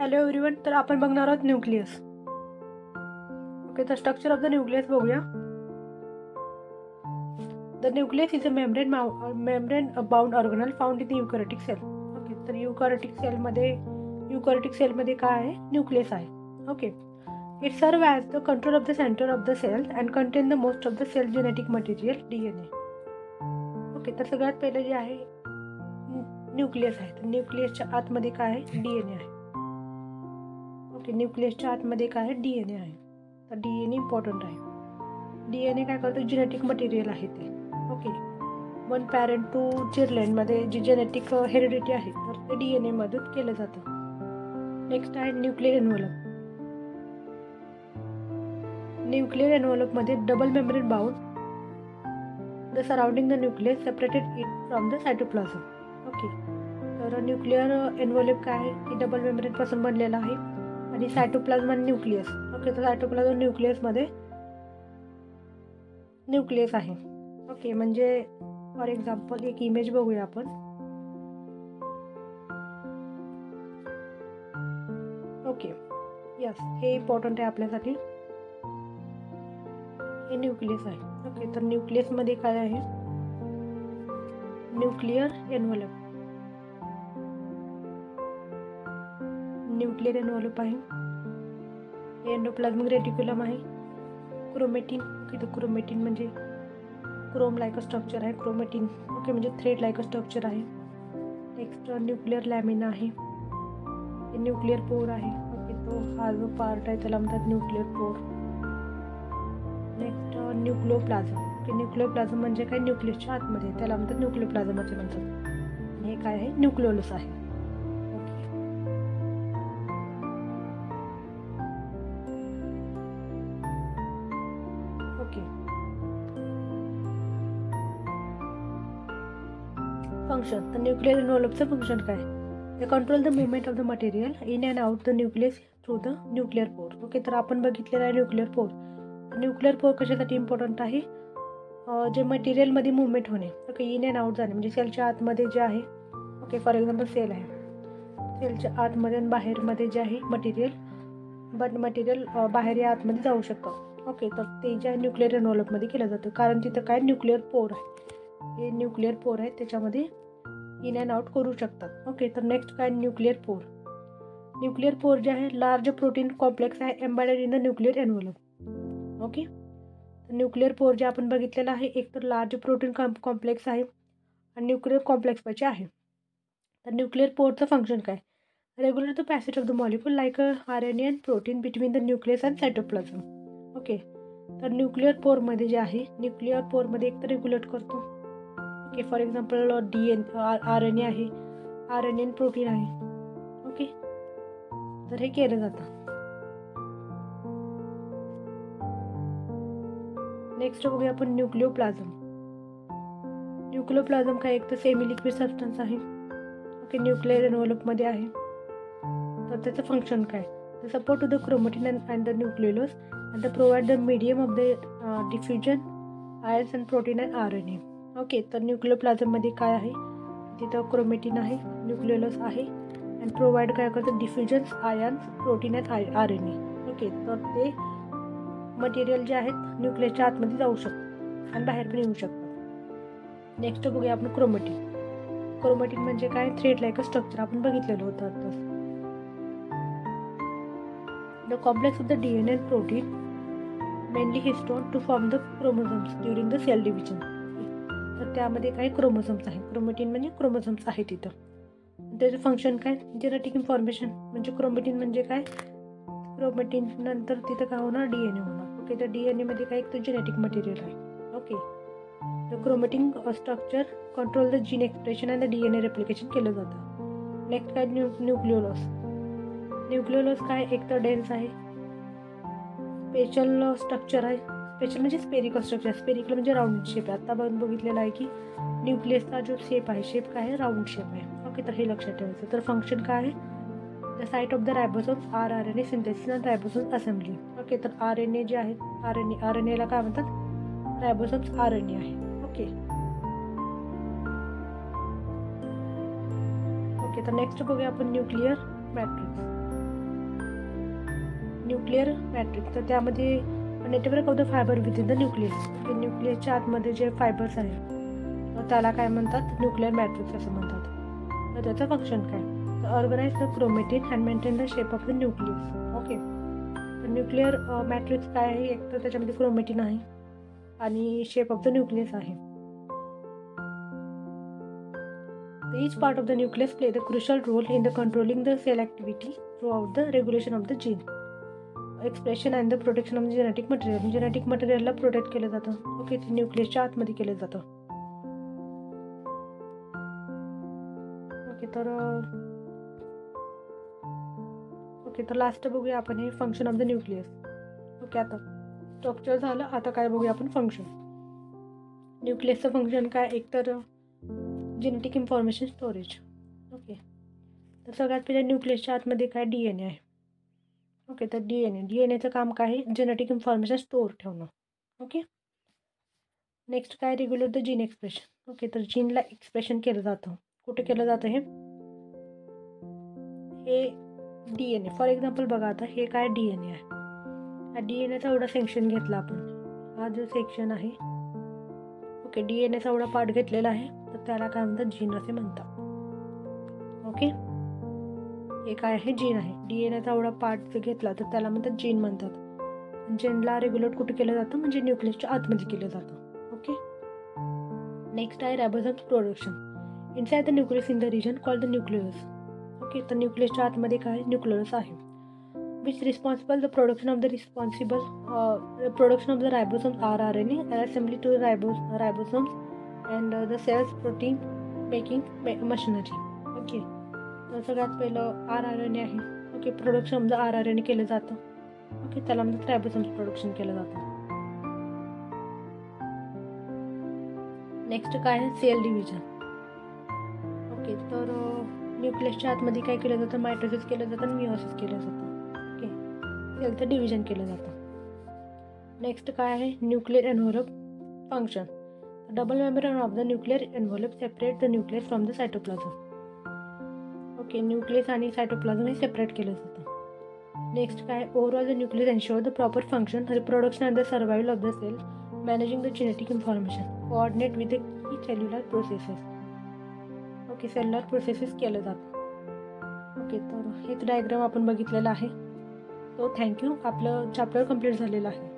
Hello everyone. तर आपण बघणार आहोत न्यूक्लियस. ओके, तर स्ट्रक्चर ऑफ द न्यूक्लियस बघूया. The nucleus is a membrane bound organelle found in the eukaryotic cell. Okay, तर युकॅरियोटिक सेलमध्ये काय आहे? न्यूक्लियस आहे. Okay, it serves as the control of the centre of the cell and contain the most of the cell genetic material DNA. Okay, तर सगळ्यात पहिले जे आहे न्यूक्लियस आहे. तर न्यूक्लियसच्या आतमध्ये काय आहे? DNA आहे. ओके, न्यूक्लियसच्या आतमध्ये काय आहे? DNA आहे. तर DNA इम्पॉर्टंट आहे. DNA काय करतो? जेनेटिक मटेरियल आहे ते. ओके, वन पॅरेंट टू चिल्ड्रनमध्ये जी जेनेटिक हेरिडिटी आहे तर ते DNA मधून केलं जातं. नेक्स्ट आहे न्यूक्लियर एन्व्हलप. न्यूक्लियर एन्व्हलपमध्ये double membrane bound the surrounding the nucleus separated it from the cytoplasm. Okay, तर न्यूक्लियर एन्व्हलप काय आहे की डबल मेम्ब्रेनपासून बनलेला आहे आणि सायटोप्लाझम आणि न्यूक्लियस. ओके, तर सायटोप्लाझम न्यूक्लियसमध्ये न्यूक्लियस आहे. ओके, म्हणजे फॉर एक्झाम्पल एक इमेज बघूया आपण. ओके, यस, हे इम्पॉर्टंट आहे आपल्यासाठी. हे न्यूक्लियस आहे. ओके, तर न्यूक्लियसमध्ये काय आहे? Nuclear envelope. न्यूक्लियर एन्व्हलप आहे. एंडोप्लाझमिक रेटिक्युलम आहे. क्रोमॅटिन. ओके, तर क्रोमॅटिन म्हणजे क्रोम लाईक स्ट्रक्चर आहे. क्रोमॅटिन ओके म्हणजे थ्रेड लाईक स्ट्रक्चर आहे. नेक्स्ट न्यूक्लियर लॅमिना आहे. हे न्यूक्लियर पोर आहे. ओके, तो हा जो पार्ट आहे त्याला म्हणतात न्यूक्लियर पोर. नेक्स्ट न्यूक्लियोप्लाझम. ओके, न्यूक्लियोप्लाझम म्हणजे काय? न्यूक्लियसच्या आतमध्ये, त्याला म्हणतात न्यूक्लियोप्लाझम असे म्हणतात. आणि हे काय आहे? न्यूक्लियोलस आहे. Okay, function. तर न्यूक्लियर एन्व्हलपचं फंक्शन काय? ते control the movement of the material in and out the nucleus through the nuclear pore. Okay, तर आपण बघितलेलं आहे न्यूक्लियर पोर. न्यूक्लियर पोर कशासाठी इम्पॉर्टंट आहे? जे मटेरियलमध्ये मुवमेंट होणे. ओके, इन अँड आउट जाणे म्हणजे सेलच्या आतमध्ये जे आहे. ओके, फॉर एक्झाम्पल सेल आहे. सेलच्या आतमध्ये आणि बाहेरमध्ये जे आहे मटेरियल बाहेर या आतमध्ये जाऊ शकतं. ओके, तर ते जे आहे न्यूक्लियर एन्व्हलपमध्ये केलं जातं कारण तिथं काय न्यूक्लियर पोर आहे. हे न्यूक्लियर पोर आहे त्याच्यामध्ये इन अँड आउट करू शकतात. ओके, तर नेक्स्ट काय? Nuclear pore. न्यूक्लियर पोर जे आहे लार्ज प्रोटीन कॉम्प्लेक्स आहे embedded in the nuclear envelope. Okay, तर न्यूक्लियर पोर जे आपण बघितलेलं आहे एक तर लार्ज प्रोटीन कॉम्प्लेक्स आहे आणि न्यूक्लियर कॉम्प्लेक्स पाहिजे आहे. तर न्यूक्लियर पोरचं फंक्शन काय? Regular the passage of the molecule like RNA and protein between the nucleus and cytoplasm. Okay, तर न्यूक्लियर पोरमध्ये जे आहे न्यूक्लियर पोरमध्ये एक तर रेग्युलेट करतो. ओके, फॉर एक्झाम्पल RNA आहे, RNA अँड प्रोटीन आहे. ओके, तर हे केलं जातं. नेक्स्ट बघूया आपण न्यूक्लियोप्लाझम. न्यूक्लियोप्लाझम काय? एक तर सेमी लिक्विड सबस्टन्स आहे. ओके, न्यूक्लियर एन्व्हलपमध्ये आहे. तर त्याचं फंक्शन काय? The support to the chromatin and the nucleolus and the provide the medium of the diffusion ions and protein and RNA. Okay, तर न्यूक्लियोप्लाझममध्ये काय आहे? तिथं क्रोमॅटिन आहे, न्यूक्लियोलस आहे अँड प्रोव्हाइड काय करतं? Diffusions ions protein and RNA. Okay, तर ते मटेरियल जे आहेत न्यूक्लियसच्या आतमध्ये जाऊ शकतात आणि बाहेर पण येऊ शकतात. नेक्स्ट बघूया आपण क्रोमॅटिन. क्रोमॅटिन म्हणजे काय? थ्रेड लाईक स्ट्रक्चर आपण बघितलेलं होतं आताच. The complex of the DNA and protein mainly histone to form the chromosomes during the cell division. तर त्यामध्ये काय? क्रोमोझोम्स आहे. क्रोमॅटिन म्हणजे क्रोमोझोम्स आहे तिथं. त्याचं फंक्शन काय? Genetic information. म्हणजे क्रोमॅटिन म्हणजे काय? क्रोमॅटिन नंतर तिथं काय होणार? DNA होणार. ओके, तर DNA मध्ये काय? एक तर जेनेटिक मटेरियल आहे. Okay, the chromatin structure control the gene expression and the DNA replication केलं जातं. नेक्स्ट काय? न्यूक्लियोलस. न्यूक्लियोलस काय? एक तर डेन्स आहे, स्पेशल स्ट्रक्चर आहे. स्पेशल म्हणजे स्पेरिकल स्ट्रक्चर. स्पेरिकल म्हणजे राऊंड शेप आहे. आता बघितलेलं आहे की न्यूक्लियसचा जो शेप आहे काय आहे? राऊंड शेप आहे. ओके, तर हे लक्षात ठेवायचं. तर फंक्शन काय आहे? The site of the ribosomes RNA synthesis and ribosomes assembly. Okay, तर RNA जे आहेत RNAला काय म्हणतात? रायबोसोम्स RNA आहे. ओके, ओके, तर नेक्स्ट बघूया आपण न्यूक्लियर मॅट्रिक्स. न्यूक्लिअर मॅट्रिक्स, तर त्यामध्ये network of the fibre within the nucleus. न्यूक्लियसच्या आतमध्ये जे फायबर्स आहेत त्याला काय म्हणतात, न्यूक्लिअर मॅट्रिक्स असं म्हणतात. तर त्याचं फंक्शन काय, तर organise the chromatin and maintain the shape of the nucleus. Okay, तर न्यूक्लिअर मॅट्रिक्स काय आहे, एक तर त्याच्यामध्ये क्रोमॅटिन आहे आणि शेप ऑफ द न्यूक्लियस आहे. Each part of the nucleus play the crucial role in the controlling the cell activity throughout the regulation of the gene expression and the protection of the genetic material. Genetic मटेरियलला protect केलं जातं. Okay, ते न्यूक्लियसच्या आतमध्ये केलं जातं. Okay तर last बघूया आपण हे function of the nucleus. Okay, आता स्ट्रक्चर झालं, आता काय बघूया आपण फंक्शन. न्यूक्लियसचं फंक्शन काय, एक तर जेनेटिक इन्फॉर्मेशन स्टोरेज. ओके, तर सगळ्यात पहिले न्यूक्लियसच्या आतमध्ये काय DNA आहे. ओके, तर DNAचं काम काय आहे, जेनेटिक इन्फॉर्मेशन स्टोअर ठेवणं. ओके, नेक्स्ट काय, regulate the gene expression. Okay, तर जीनला एक्सप्रेशन केलं जातं. कुठे केलं जातं हे DNA. फॉर एक्झाम्पल बघा, आता हे काय DNA आहे. हा DNAचा एवढा सेक्शन घेतला आपण, हा जो सेक्शन आहे. ओके, DNAचा एवढा पार्ट घेतलेला आहे, तर त्याला काय म्हणतात, जीन असे म्हणतात. ओके, हे काय आहे, जीन आहे. DNAचा एवढा पार्ट जर घेतला तर त्याला म्हणतात जीन म्हणतात. जीनला रेग्युलेट कुठे केलं जातं, म्हणजे न्यूक्लियसच्या आतमध्ये केलं जातं. ओके, नेक्स्ट आहे ribosomes production inside the nucleus in the region called the nucleus. Okay, तर न्यूक्लियसच्या आतमध्ये काय, न्यूक्लियस आहे, which responsible the production of the ribosomes rRNA and assembly to ribosomes and the cells protein making machinery. Okay, तर सगळ्यात पहिलं rRNA आहे. Okay, production of the rRNA केलं जातं. ओके, त्याला म्हणतात रायबोसोम्स प्रोडक्शन केलं जातं. नेक्स्ट काय आहे, सेल डिव्हिजन. ओके, तर न्यूक्लियसच्या आतमध्ये काय केलं जातं, मायटोसिस केलं जातं आणि मिओसिस केलं जातं. ओके, सेलचं डिव्हिजन केलं जातं. नेक्स्ट काय आहे, nuclear envelope function. Double membrane of the nuclear envelope separate the nucleus from the cytoplasm. Okay, nucleus आणि सायटोप्लाझम हे सेपरेट केलं जातं. नेक्स्ट काय, overall the nucleus ensure the proper function, reproduction and the survival of the cell, managing the genetic information, coordinate with the key cellular processes. Okay, cellular processes केलं जातं. Okay, तर हेच diagram आपण बघितलेलं आहे. सो थँक्यू, आपलं chapter complete झालेलं आहे.